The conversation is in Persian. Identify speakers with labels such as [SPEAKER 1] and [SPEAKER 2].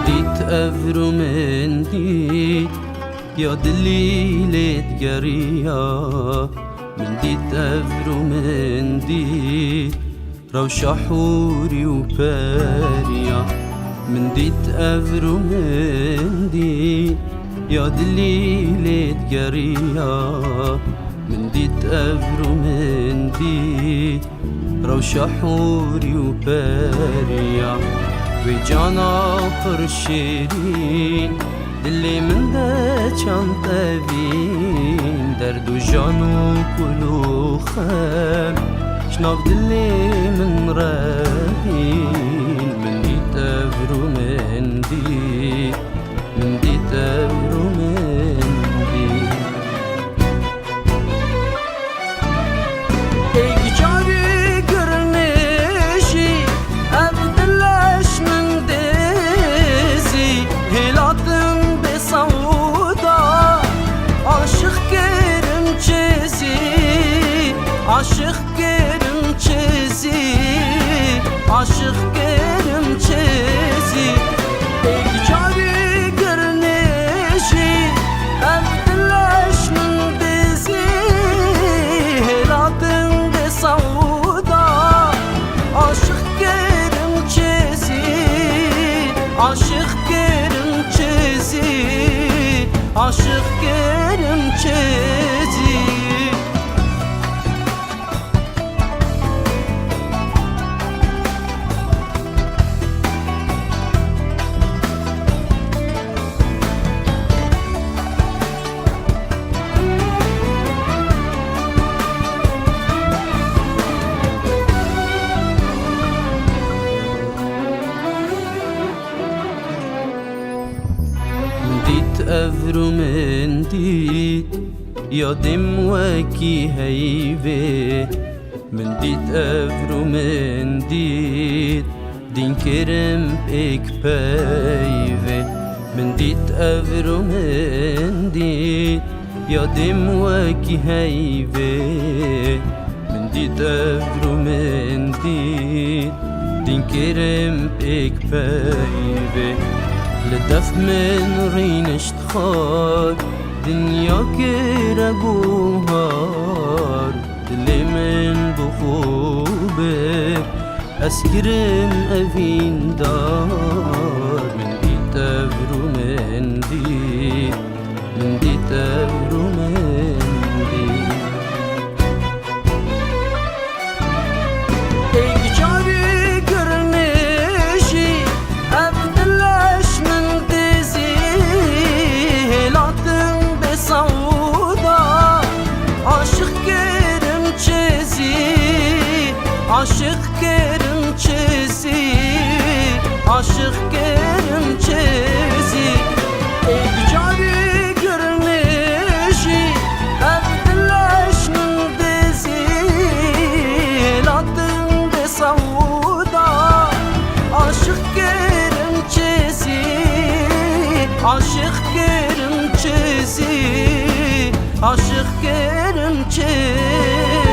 [SPEAKER 1] ديت أفرو من ديت يا دليلة قرية من ديت أفرو من ديت روشة حوري وبارية من ديت أفرو من ديت يا دليلة قرية من ديت أفرو من ديت روشة حوري وبارية وجانا خرشيرين دلي من دا كان طبين درد وجانو كلو خام شناف دلي من راهين من ديت أفرو من ديت من ديت أفرو من ديت ايك جاري قرنشي أبدلش من ديزي هلاتم بصودا عاشق كرم چيزي عاشق كرم چيزي عاشق كرم چيزي ايك جاري قرنشي أبدلش من ديزي هلاتم بصودا عاشق كرم چيزي عاشق كرم چيزي عاشق كرم چيزي ديت أفرو من ديت يا دم وكي هيبه من ديت أفرو من ديت دين كرم إك بايبه من ديت أفرو من ديت يا دم وكي هيبه من ديت أفرو من ديت دين كرم إك بايبه لدف من رينش تخار دنيا كربوهار دلي من بخوبك أسكرم أفين دار من ديت أفرو من ديت من ديت أفرو من ديت ايك جاري قرنشي أبدلش من ديزي هلاتم بصودا عاشق كرم چيزي عاشق كرم چيزي عاشق كرم چيزي ايك جاري قرنشي أبدلش من ديزي هلاتم بصودا عاشق كرم چيزي عاشق كرم چيزي عاشق كرم چيزي